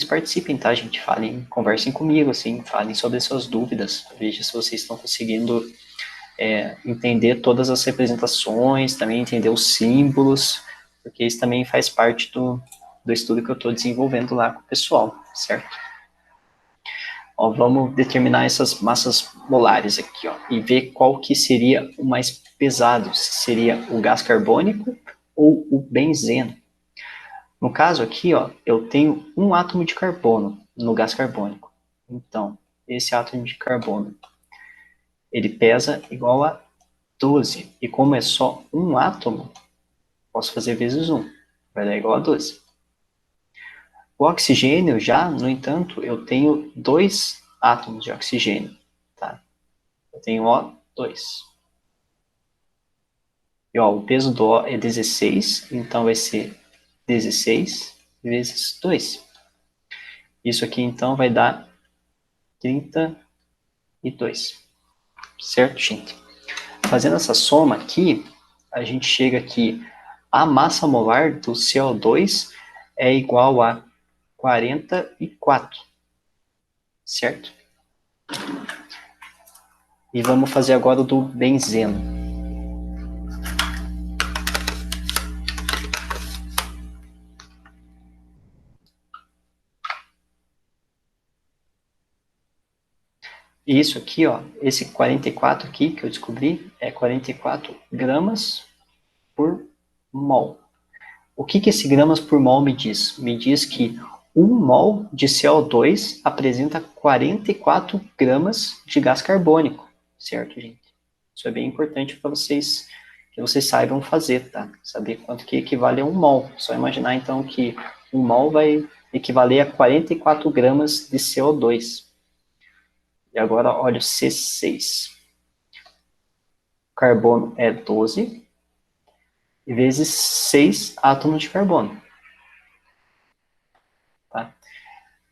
participem, tá, gente? Falem, conversem comigo, assim, falem sobre suas dúvidas. Veja se vocês estão conseguindo entender todas as representações, também entender os símbolos, porque isso também faz parte do estudo que eu estou desenvolvendo lá com o pessoal, certo? Ó, vamos determinar essas massas molares aqui, ó, e ver qual que seria o mais pesado, se seria o gás carbônico ou o benzeno. No caso aqui, ó, eu tenho um átomo de carbono no gás carbônico. Então, esse átomo de carbono, ele pesa igual a 12. E como é só um átomo, posso fazer vezes 1. Vai dar igual a 12. O oxigênio já, no entanto, eu tenho 2 átomos de oxigênio. Tá? Eu tenho O2. E ó, o peso do O é 16, então vai ser 16 vezes 2. Isso aqui, então, vai dar 32. Certo, gente? Fazendo essa soma aqui, a gente chega aqui, a massa molar do CO2 é igual a 44, certo? E vamos fazer agora o do benzeno. E isso aqui, ó, esse 44 aqui que eu descobri é 44 gramas por mol. O que esse gramas por mol me diz? Me diz que 1 mol de CO2 apresenta 44 gramas de gás carbônico, certo, gente? Isso é bem importante para vocês, que vocês saibam fazer, tá? Saber quanto que equivale a 1 mol. Só imaginar, então, que 1 mol vai equivaler a 44 gramas de CO2. E agora, olha o C6. Carbono é 12, vezes 6 átomos de carbono. Tá?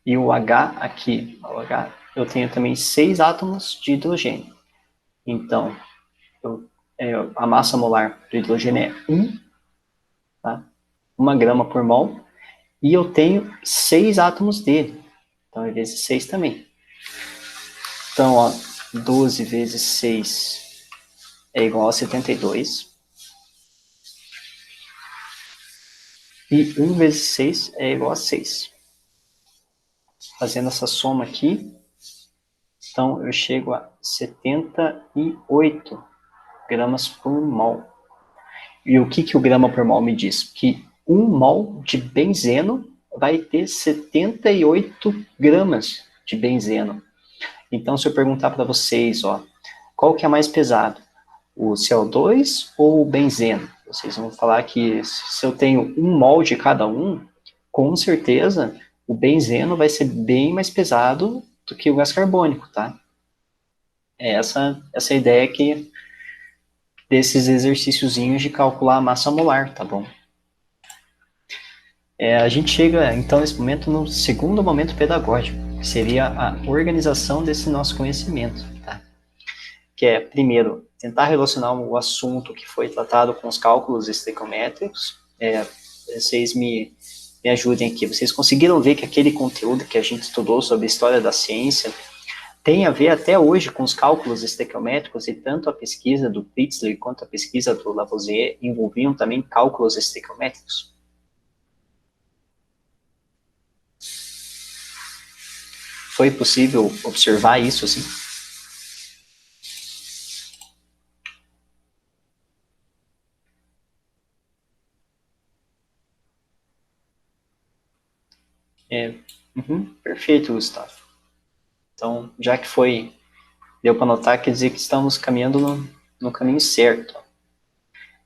E o H aqui, o H, eu tenho também 6 átomos de hidrogênio. Então, a massa molar do hidrogênio é 1, tá? 1 grama por mol. E eu tenho 6 átomos dele. Então, é vezes 6 também. Então, ó, 12 vezes 6 é igual a 72. E 1 vezes 6 é igual a 6. Fazendo essa soma aqui, então eu chego a 78 gramas por mol. E o que o grama por mol me diz? Que 1 mol de benzeno vai ter 78 gramas de benzeno. Então, se eu perguntar para vocês, ó, qual que é mais pesado? O CO2 ou o benzeno? Vocês vão falar que se eu tenho 1 mol de cada um, com certeza o benzeno vai ser bem mais pesado do que o gás carbônico, tá? É essa a ideia que desses exercíciozinhos de calcular a massa molar, tá bom? A gente chega, então, nesse momento, no segundo momento pedagógico, que seria a organização desse nosso conhecimento, tá? Que é, primeiro, tentar relacionar o assunto que foi tratado com os cálculos estequiométricos. Vocês me ajudem aqui. Vocês conseguiram ver que aquele conteúdo que a gente estudou sobre história da ciência tem a ver até hoje com os cálculos estequiométricos, e tanto a pesquisa do Pritzler quanto a pesquisa do Lavoisier envolviam também cálculos estequiométricos? Foi possível observar isso, assim? Perfeito, Gustavo. Então, já que deu para notar, quer dizer que estamos caminhando no caminho certo.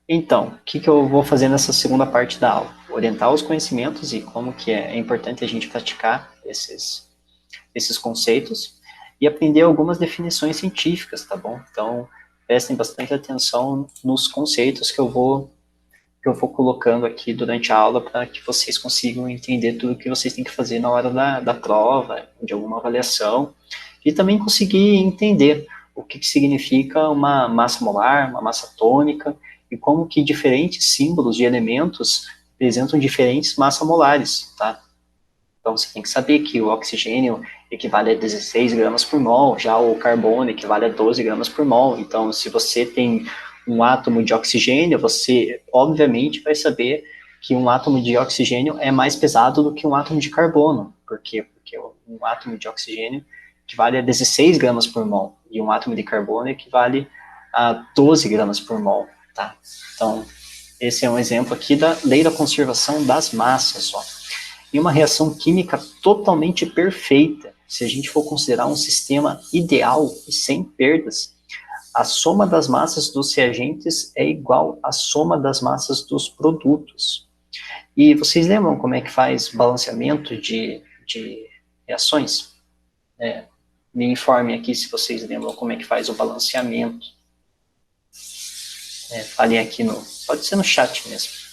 Então, o que eu vou fazer nessa segunda parte da aula? Orientar os conhecimentos e como que é importante a gente praticar esses conceitos e aprender algumas definições científicas, tá bom? Então, prestem bastante atenção nos conceitos que eu vou colocando aqui durante a aula para que vocês consigam entender tudo que vocês têm que fazer na hora da prova, de alguma avaliação, e também conseguir entender o que significa uma massa molar, uma massa atômica, e como que diferentes símbolos de elementos representam diferentes massas molares, tá? Então, você tem que saber que o oxigênio equivale a 16 gramas por mol, já o carbono equivale a 12 gramas por mol. Então, se você tem um átomo de oxigênio, você, obviamente, vai saber que um átomo de oxigênio é mais pesado do que um átomo de carbono. Por quê? Porque um átomo de oxigênio equivale a 16 gramas por mol, e um átomo de carbono equivale a 12 gramas por mol, tá? Então, esse é um exemplo aqui da lei da conservação das massas, ó. Em uma reação química totalmente perfeita, se a gente for considerar um sistema ideal e sem perdas, a soma das massas dos reagentes é igual à soma das massas dos produtos. E vocês lembram como é que faz balanceamento de reações? Me informem aqui se vocês lembram como é que faz o balanceamento. Falem aqui no... Pode ser no chat mesmo.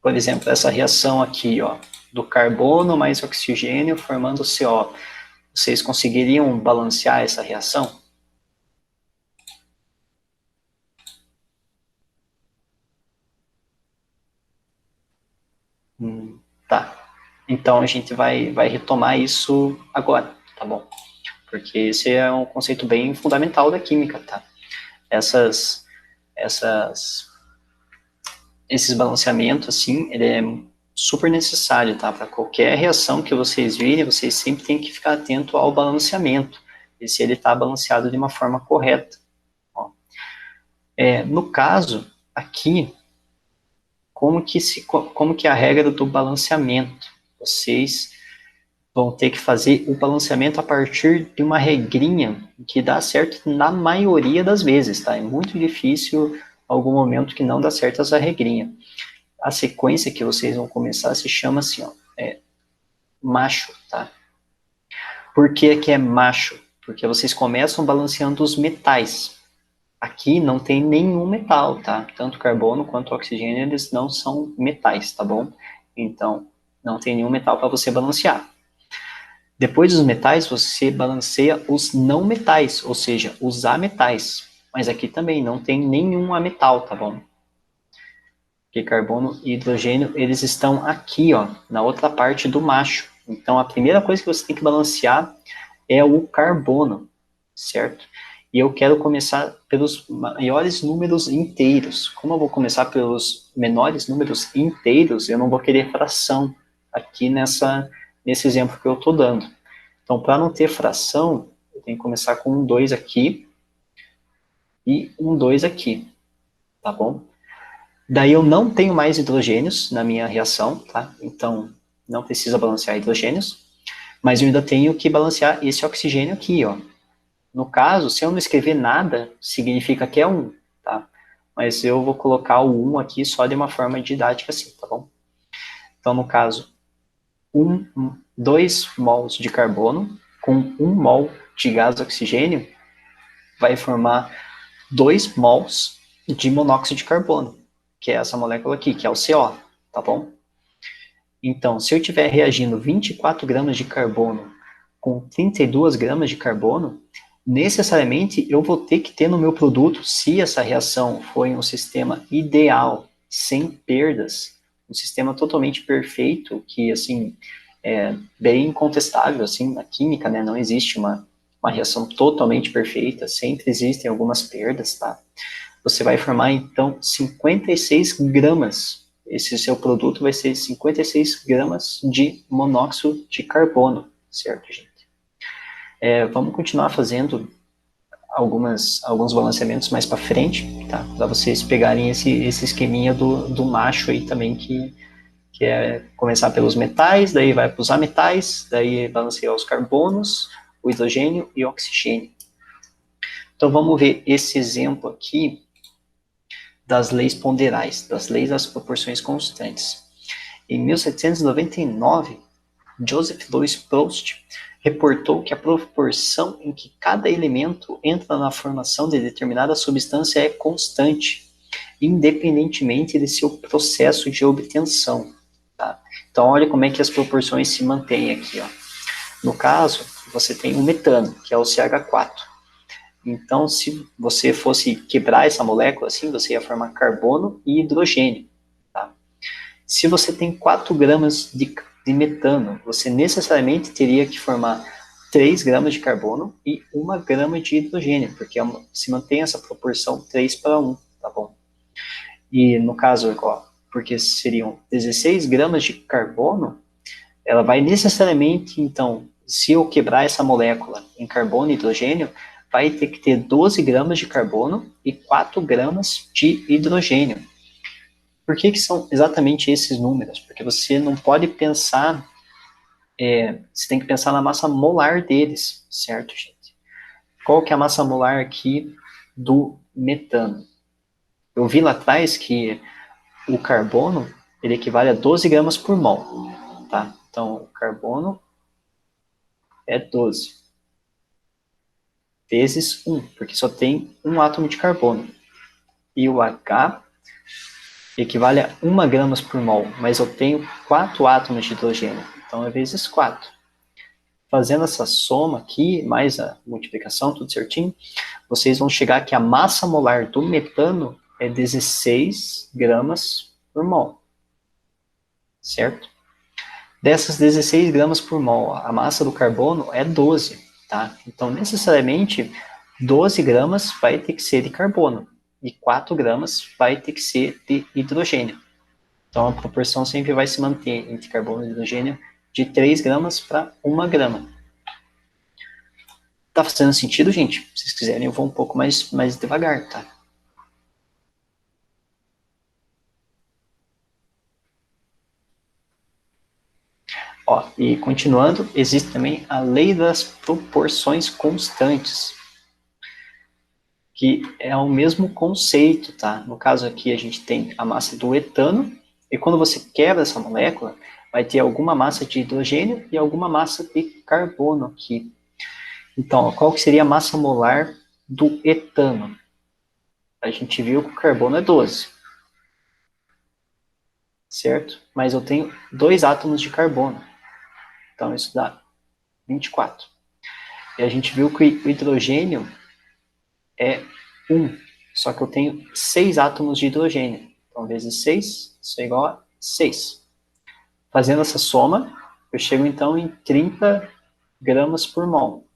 Por exemplo, essa reação aqui, ó, do carbono mais oxigênio formando CO. Vocês conseguiriam balancear essa reação? Tá. Então a gente vai retomar isso agora, tá bom? Porque esse é um conceito bem fundamental da química, tá? Essas, esses balanceamentos, assim, ele é super necessário, tá? Para qualquer reação que vocês virem, vocês sempre têm que ficar atento ao balanceamento, e se ele está balanceado de uma forma correta. Ó. No caso, aqui, como que é a regra do balanceamento? Vocês vão ter que fazer o balanceamento a partir de uma regrinha que dá certo na maioria das vezes, tá? É muito difícil algum momento que não dá certo essa regrinha. A sequência que vocês vão começar se chama assim, ó, macho, tá? Por que que é macho? Porque vocês começam balanceando os metais. Aqui não tem nenhum metal, tá? Tanto carbono quanto oxigênio, eles não são metais, tá bom? Então, não tem nenhum metal para você balancear. Depois dos metais, você balanceia os não metais, ou seja, os ametais. Mas aqui também não tem nenhum ametal, tá bom? Porque carbono e hidrogênio, eles estão aqui, ó, na outra parte do macho. Então, a primeira coisa que você tem que balancear é o carbono, certo? E eu quero começar pelos maiores números inteiros. Como eu vou começar pelos menores números inteiros, eu não vou querer fração aqui nesse exemplo que eu estou dando. Então, para não ter fração, eu tenho que começar com um 2 aqui e um 2 aqui, tá bom? Daí eu não tenho mais hidrogênios na minha reação, tá? Então, não precisa balancear hidrogênios, mas eu ainda tenho que balancear esse oxigênio aqui, ó. No caso, se eu não escrever nada, significa que é 1, tá? Mas eu vou colocar o 1 aqui só de uma forma didática assim, tá bom? Então, no caso, 2 mols de carbono com 1 mol de gás oxigênio vai formar 2 mols de monóxido de carbono, que é essa molécula aqui, que é o CO, tá bom? Então, se eu estiver reagindo 24 gramas de carbono com 32 gramas de carbono, necessariamente eu vou ter que ter no meu produto, se essa reação for em um sistema ideal, sem perdas, um sistema totalmente perfeito, que, assim, é bem incontestável, assim, na química, né, não existe uma reação totalmente perfeita, sempre existem algumas perdas, tá? Você vai formar, então, 56 gramas. Esse seu produto vai ser 56 gramas de monóxido de carbono, certo, gente? Vamos continuar fazendo alguns balanceamentos mais para frente, tá? Para vocês pegarem esse esqueminha do macho aí também, que é começar pelos metais, daí vai para os ametais, daí balancear os carbonos, o hidrogênio e o oxigênio. Então vamos ver esse exemplo aqui das leis ponderais, das leis das proporções constantes. Em 1799, Joseph Louis Proust reportou que a proporção em que cada elemento entra na formação de determinada substância é constante, independentemente de seu processo de obtenção. Tá? Então, olha como é que as proporções se mantêm aqui. Ó. No caso, você tem o metano, que é o CH4. Então, se você fosse quebrar essa molécula, assim, você ia formar carbono e hidrogênio. Tá? Se você tem 4 gramas de metano, você necessariamente teria que formar 3 gramas de carbono e 1 grama de hidrogênio, porque se mantém essa proporção 3 para 1, tá bom? E no caso, ó, porque seriam 16 gramas de carbono, ela vai necessariamente, então, se eu quebrar essa molécula em carbono e hidrogênio, vai ter que ter 12 gramas de carbono e 4 gramas de hidrogênio. Por que são exatamente esses números? Porque você não pode pensar, você tem que pensar na massa molar deles, certo, gente? Qual que é a massa molar aqui do metano? Eu vi lá atrás que o carbono, ele equivale a 12 gramas por mol, tá? Então, o carbono é 12 vezes 1, porque só tem um átomo de carbono. E o H equivale a 1 gramas por mol, mas eu tenho 4 átomos de hidrogênio, então é vezes 4. Fazendo essa soma aqui, mais a multiplicação, tudo certinho, vocês vão chegar que a massa molar do metano é 16 gramas por mol, certo? Dessas 16 gramas por mol, a massa do carbono é 12, tá? Então, necessariamente, 12 gramas vai ter que ser de carbono e 4 gramas vai ter que ser de hidrogênio. Então, a proporção sempre vai se manter entre carbono e hidrogênio de 3 gramas para 1 grama. Tá fazendo sentido, gente? Se vocês quiserem, eu vou um pouco mais devagar, tá? Ó, e continuando, existe também a lei das proporções constantes, que é o mesmo conceito, tá? No caso aqui, a gente tem a massa do etano, e quando você quebra essa molécula, vai ter alguma massa de hidrogênio e alguma massa de carbono aqui. Então, qual que seria a massa molar do etano? A gente viu que o carbono é 12, certo? Mas eu tenho 2 átomos de carbono, então isso dá 24. E a gente viu que o hidrogênio é 1, só que eu tenho 6 átomos de hidrogênio. Então, vezes 6, isso é igual a 6. Fazendo essa soma, eu chego então em 30 gramas por mol.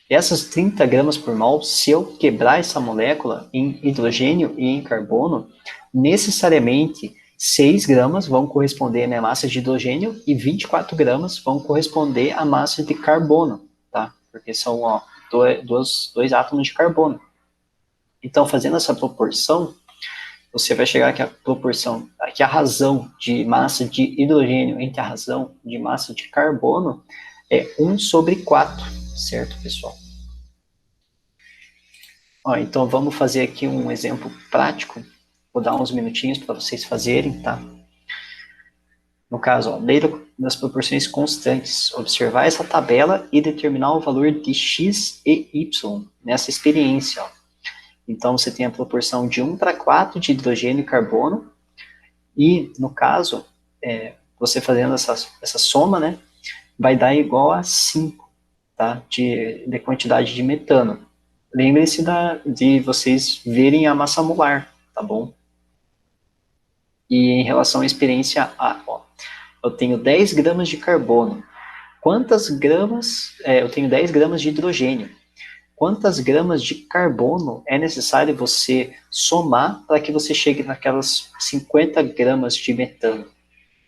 Essas 30 gramas por mol, se eu quebrar essa molécula em hidrogênio e em carbono, necessariamente 6 gramas vão corresponder à minha massa de hidrogênio e 24 gramas vão corresponder à massa de carbono, tá? Porque são dois átomos de carbono. Então, fazendo essa proporção, você vai chegar que a proporção, que a razão de massa de hidrogênio entre a razão de massa de carbono é 1 sobre 4, certo, pessoal? Ó, então, vamos fazer aqui um exemplo prático. Vou dar uns minutinhos para vocês fazerem, tá? No caso, ó, lei das proporções constantes. Observar essa tabela e determinar o valor de x e y nessa experiência, ó. Então, você tem a proporção de 1 para 4 de hidrogênio e carbono, e, no caso, você fazendo essa soma, né, vai dar igual a 5, tá, de quantidade de metano. Lembrem-se de vocês verem a massa molar, tá bom? E em relação à experiência A, ó, eu tenho 10 gramas de carbono. Quantas gramas, eu tenho 10 gramas de hidrogênio. Quantas gramas de carbono é necessário você somar para que você chegue naquelas 50 gramas de metano?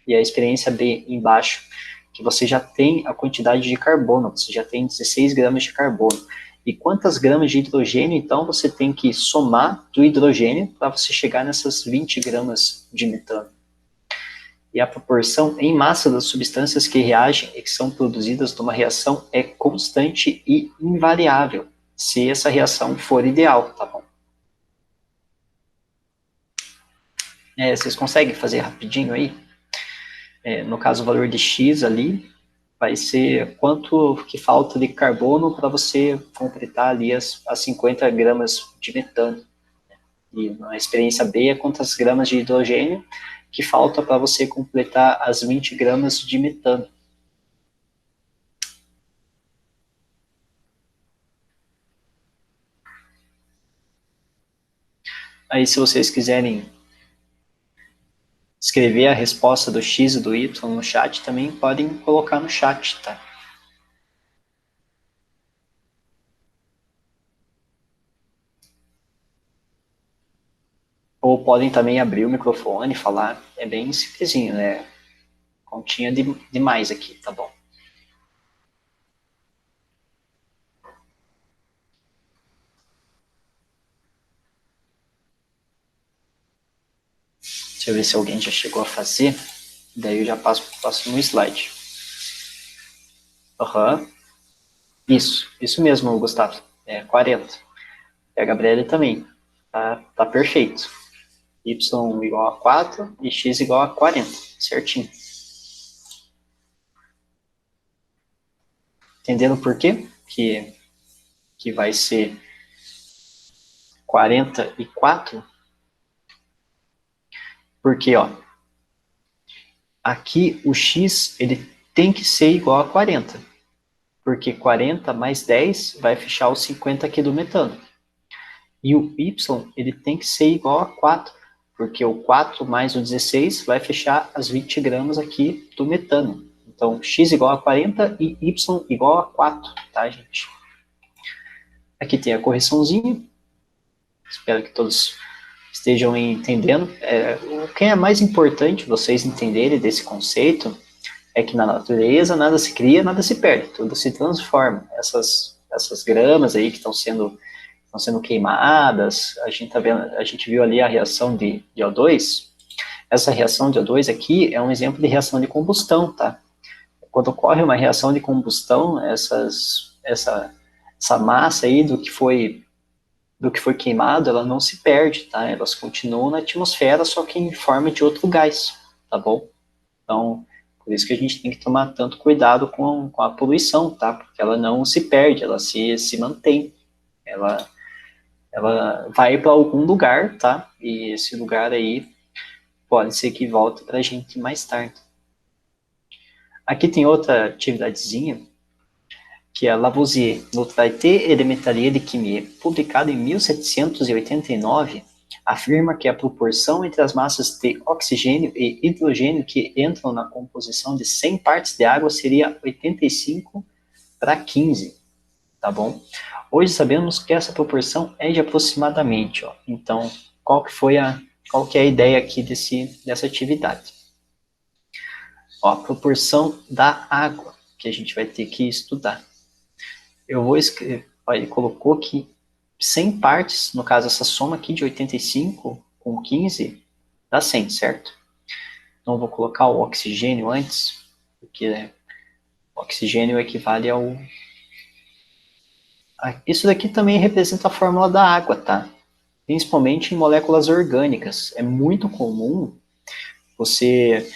E a experiência B embaixo, que você já tem a quantidade de carbono, você já tem 16 gramas de carbono. E quantas gramas de hidrogênio, então, você tem que somar do hidrogênio para você chegar nessas 20 gramas de metano? E a proporção em massa das substâncias que reagem e que são produzidas numa reação é constante e invariável, se essa reação for ideal, tá bom? Vocês conseguem fazer rapidinho aí? No caso, o valor de X ali vai ser quanto que falta de carbono para você completar ali as 50 gramas de metano. E na experiência B é quantas gramas de hidrogênio que falta para você completar as 20 gramas de metano. Aí, se vocês quiserem escrever a resposta do x e do y no chat, também podem colocar no chat, tá? Ou podem também abrir o microfone e falar. É bem simplesinho, né? Continha demais aqui, tá bom? Deixa eu ver se alguém já chegou a fazer. Daí eu já passo para o próximo slide. Uhum. Isso mesmo, Gustavo. É 40. E a Gabriele também. Tá perfeito. Y igual a 4 e x igual a 40. Certinho. Entendendo por quê? Que vai ser 44? Porque, ó, aqui o x ele tem que ser igual a 40. Porque 40 mais 10 vai fechar os 50 aqui do metano. E o y ele tem que ser igual a 4, porque o 4 mais o 16 vai fechar as 20 gramas aqui do metano. Então, x igual a 40 e y igual a 4, tá, gente? Aqui tem a correçãozinha. Espero que todos estejam entendendo. O que é mais importante vocês entenderem desse conceito é que na natureza nada se cria, nada se perde, tudo se transforma. Essas gramas aí que estão sendo queimadas, a gente viu ali a reação de O2. Essa reação de O2 aqui é um exemplo de reação de combustão, tá? Quando ocorre uma reação de combustão, essa massa aí do que foi queimado, ela não se perde, tá? Elas continuam na atmosfera, só que em forma de outro gás, tá bom? Então, por isso que a gente tem que tomar tanto cuidado com a poluição, tá? Porque ela não se perde, ela se mantém. Ela vai para algum lugar, tá? E esse lugar aí pode ser que volte para a gente mais tarde. Aqui tem outra atividadezinha, que é Lavoisier, no Traité et de Métallier de Chimie, publicado em 1789, afirma que a proporção entre as massas de oxigênio e hidrogênio que entram na composição de 100 partes de água seria 85:15, tá bom? Hoje sabemos que essa proporção é de aproximadamente, ó. Então, qual que é a ideia aqui dessa atividade? Ó, a proporção da água que a gente vai ter que estudar. Eu vou escrever, ó, ele colocou que 100 partes, no caso essa soma aqui de 85 com 15, dá 100, certo? Então, eu vou colocar o oxigênio antes, porque o oxigênio equivale ao... Isso daqui também representa a fórmula da água, tá? Principalmente em moléculas orgânicas. É muito comum você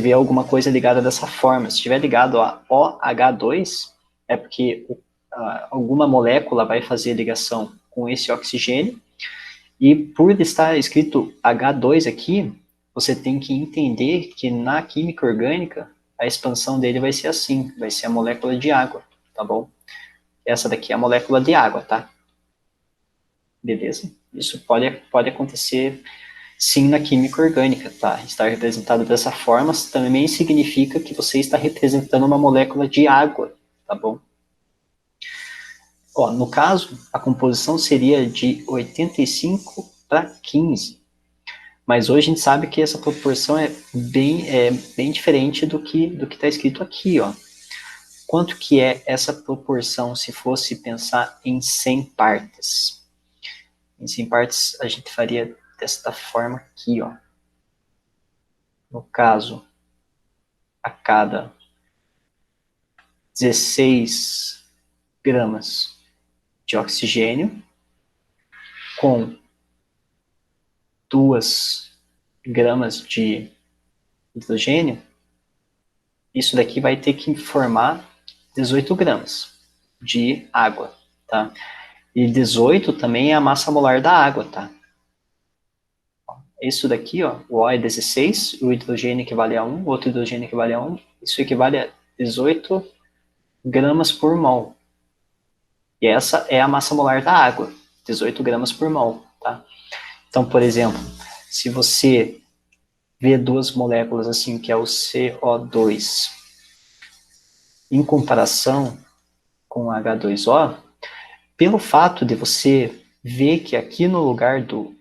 ver alguma coisa ligada dessa forma. Se estiver ligado a OH2, é porque alguma molécula vai fazer ligação com esse oxigênio, e por estar escrito H2 aqui, você tem que entender que na química orgânica, a expansão dele vai ser assim, vai ser a molécula de água, tá bom? Essa daqui é a molécula de água, tá? Beleza? Isso pode acontecer sim na química orgânica, tá? Estar representado dessa forma também significa que você está representando uma molécula de água, tá bom? Ó, no caso, a composição seria de 85:15, mas hoje a gente sabe que essa proporção é bem diferente do que está escrito aqui, ó. Quanto que é essa proporção se fosse pensar em 100 partes? Em 100 partes, a gente faria desta forma aqui, ó. No caso, a cada 16 gramas de oxigênio com 2 gramas de hidrogênio, isso daqui vai ter que formar 18 gramas de água, tá? E 18 também é a massa molar da água, tá? Isso daqui, ó, o O é 16, o hidrogênio equivale a 1, o outro hidrogênio equivale a 1, isso equivale a 18 gramas por mol. E essa é a massa molar da água, 18 gramas por mol, tá? Então, por exemplo, se você vê duas moléculas assim, que é o CO2, em comparação com H2O, pelo fato de você ver que aqui no lugar do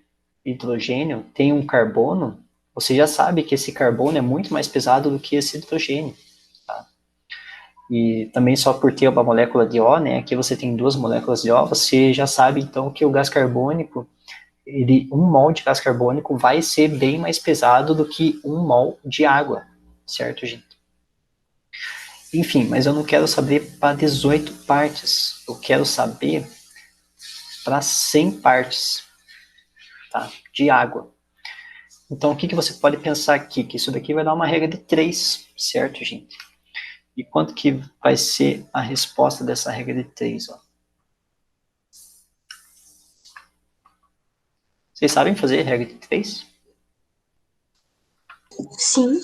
hidrogênio tem um carbono, você já sabe que esse carbono é muito mais pesado do que esse hidrogênio. Tá? E também só por ter uma molécula de O, né, aqui você tem duas moléculas de O, você já sabe então que o gás carbônico, um mol de gás carbônico vai ser bem mais pesado do que um mol de água, certo, gente? Enfim, mas eu não quero saber para 18 partes, eu quero saber para 100 partes, tá, de água. Então, o que você pode pensar aqui? Que isso daqui vai dar uma regra de 3, certo, gente? E quanto que vai ser a resposta dessa regra de 3? Ó? Vocês sabem fazer regra de 3? Sim.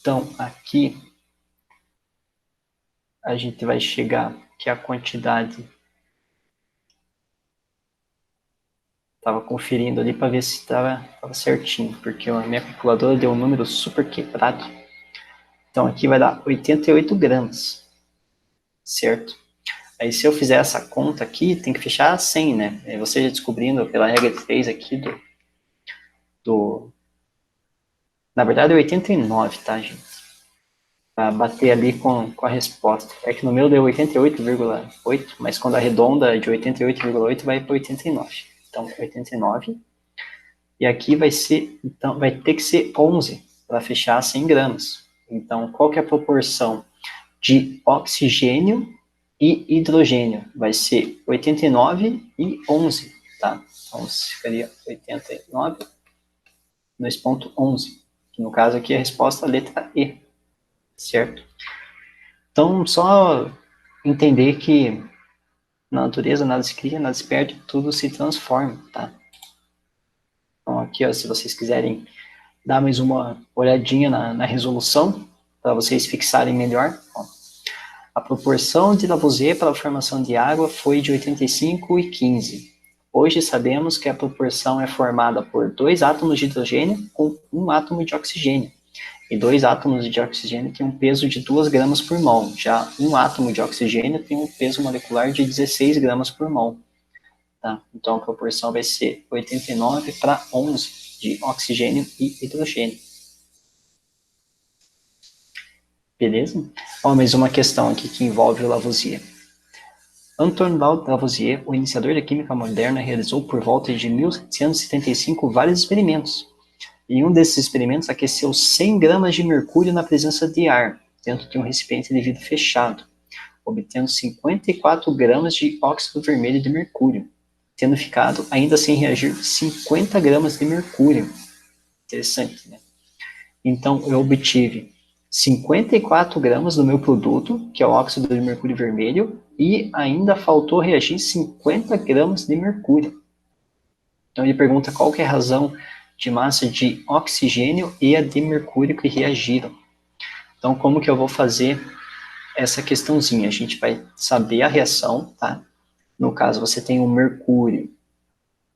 Então, aqui a gente vai chegar que a quantidade... Estava conferindo ali para ver se estava certinho, porque a minha calculadora deu um número super quebrado. Então, aqui vai dar 88 gramas, certo? Aí, se eu fizer essa conta aqui, tem que fechar 100, né? Aí você já descobrindo pela regra de 3 aqui na verdade, é 89, tá, gente? Para bater ali com a resposta. É que no meu deu 88,8, mas quando arredonda de 88,8 vai para 89. Então, 89. E aqui vai ser, então, vai ter que ser 11 para fechar 100 gramas. Então, qual que é a proporção de oxigênio e hidrogênio? Vai ser 89 e 11, tá? Então, ficaria 89, 2,11, que no caso aqui é a resposta a letra E, certo? Então, só entender que na natureza nada se cria, nada se perde, tudo se transforma, tá? Então, aqui, ó, se vocês quiserem dar mais uma olhadinha na resolução, para vocês fixarem melhor. Ó. A proporção de Lavoisier para a formação de água foi de 85 e 15. Hoje sabemos que a proporção é formada por 2 átomos de hidrogênio com 1 átomo de oxigênio. E 2 átomos de oxigênio têm um peso de 2 gramas por mol. Já 1 átomo de oxigênio tem um peso molecular de 16 gramas por mol. Tá? Então, a proporção vai ser 89 para 11 de oxigênio e hidrogênio. Beleza? Ó, mais uma questão aqui que envolve o Lavoisier. Antoine Lavoisier, o iniciador da química moderna, realizou por volta de 1775 vários experimentos. Em um desses experimentos, aqueceu 100 gramas de mercúrio na presença de ar, dentro de um recipiente de vidro fechado, obtendo 54 gramas de óxido vermelho de mercúrio, tendo ficado, ainda sem reagir, 50 gramas de mercúrio. Interessante, né? Então, eu obtive 54 gramas do meu produto, que é o óxido de mercúrio vermelho, e ainda faltou reagir 50 gramas de mercúrio. Então, ele pergunta qual que é a razão de massa de oxigênio e a de mercúrio que reagiram. Então, como que eu vou fazer essa questãozinha? A gente vai saber a reação, tá? No caso, você tem o mercúrio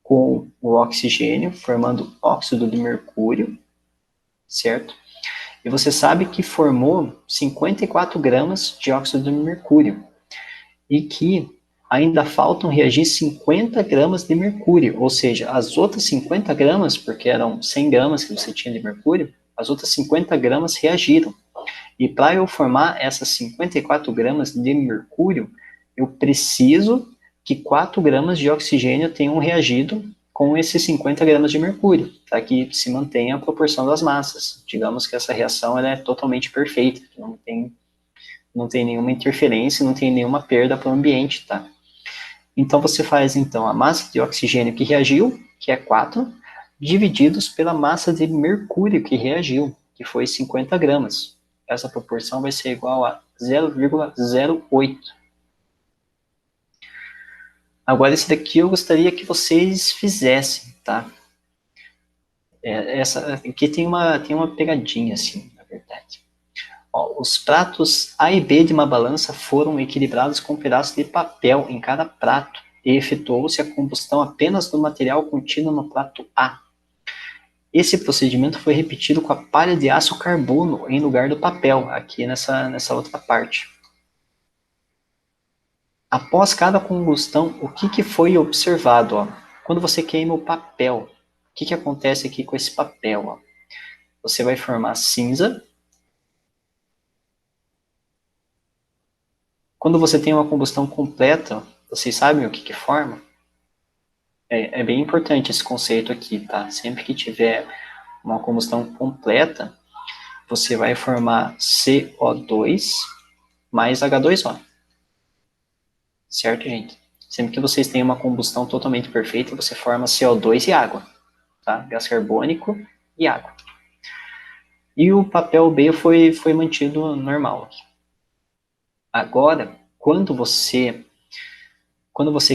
com o oxigênio, formando óxido de mercúrio, certo? E você sabe que formou 54 gramas de óxido de mercúrio e que ainda faltam reagir 50 gramas de mercúrio, ou seja, as outras 50 gramas, porque eram 100 gramas que você tinha de mercúrio, as outras 50 gramas reagiram. E para eu formar essas 54 gramas de mercúrio, eu preciso que 4 gramas de oxigênio tenham reagido com esses 50 gramas de mercúrio, para que se mantenha a proporção das massas. Digamos que essa reação ela é totalmente perfeita, não tem nenhuma interferência, não tem nenhuma perda para o ambiente, tá? Então, você faz, então, a massa de oxigênio que reagiu, que é 4, divididos pela massa de mercúrio que reagiu, que foi 50 gramas. Essa proporção vai ser igual a 0,08. Agora, esse daqui eu gostaria que vocês fizessem, tá? Essa aqui tem uma pegadinha, assim, na verdade. Ó, os pratos A e B de uma balança foram equilibrados com um pedaço de papel em cada prato. e efetuou-se a combustão apenas do material contido no prato A. Esse procedimento foi repetido com a palha de aço carbono em lugar do papel, aqui nessa outra parte. Após cada combustão, o que foi observado? Ó? Quando você queima o papel, o que acontece aqui com esse papel? Ó? Você vai formar cinza. Quando você tem uma combustão completa, vocês sabem o que forma? É bem importante esse conceito aqui, tá? Sempre que tiver uma combustão completa, você vai formar CO2 mais H2O. Certo, gente? Sempre que vocês têm uma combustão totalmente perfeita, você forma CO2 e água, tá? Gás carbônico e água. E o papel B foi mantido normal. Agora, quando você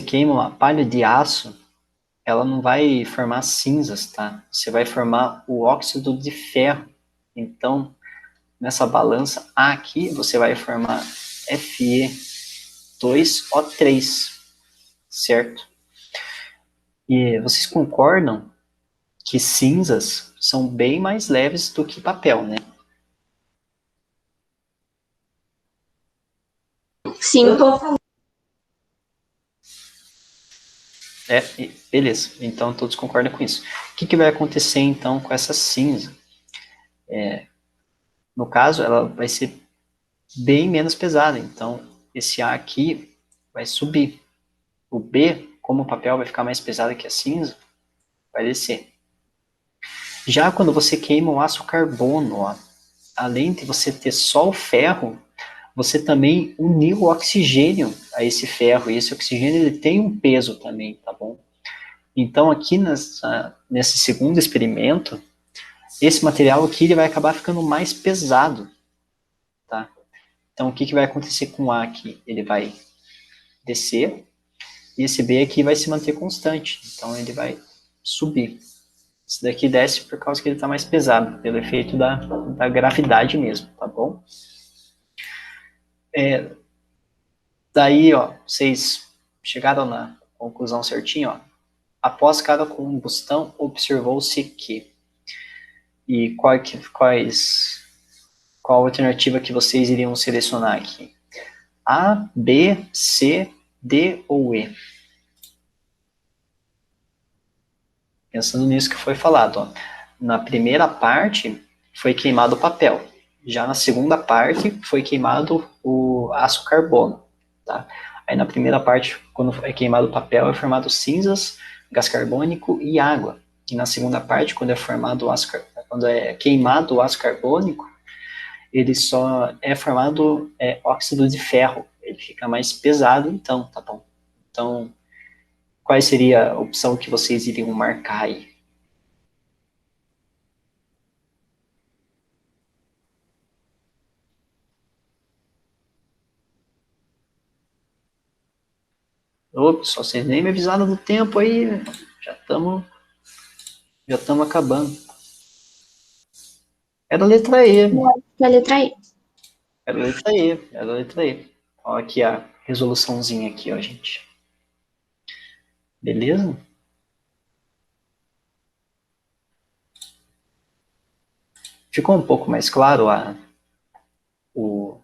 queima uma palha de aço, ela não vai formar cinzas, tá? Você vai formar o óxido de ferro. Então, nessa balança A aqui, você vai formar Fe2O3, certo? E vocês concordam que cinzas são bem mais leves do que papel, né? Sim, Beleza. Então todos concordam com isso. O que vai acontecer então com essa cinza? No caso, ela vai ser bem menos pesada. Então esse A aqui vai subir. O B, como o papel vai ficar mais pesado que a cinza, vai descer. Já quando você queima o aço carbono, ó, além de você ter só o ferro, você também uniu o oxigênio a esse ferro, e esse oxigênio ele tem um peso também, tá bom? Então, aqui nesse segundo experimento, esse material aqui ele vai acabar ficando mais pesado, tá? Então, o que vai acontecer com o A aqui? Ele vai descer, e esse B aqui vai se manter constante, então ele vai subir. Esse daqui desce por causa que ele está mais pesado, pelo efeito da gravidade mesmo, tá bom? Daí, ó, vocês chegaram na conclusão certinho, ó. Após cada combustão, observou-se que... E qual alternativa que vocês iriam selecionar aqui? A, B, C, D ou E? Pensando nisso que foi falado, ó. Na primeira parte foi queimado o papel. Já na segunda parte foi queimado o aço carbono, tá? Aí na primeira parte, quando é queimado o papel, é formado cinzas, gás carbônico e água. E na segunda parte, quando é queimado o aço carbônico, ele só é formado óxido de ferro. Ele fica mais pesado, então, tá bom? Então, qual seria a opção que vocês iriam marcar aí? Ops, só vocês nem me avisaram do tempo aí, já estamos acabando. Era a letra E. a letra E. Era a letra E. Era a letra E. Ó, aqui a resoluçãozinha aqui, ó, gente. Beleza? Ficou um pouco mais claro o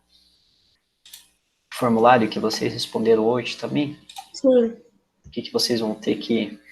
formulário que vocês responderam hoje também? Sim. O que vocês vão ter que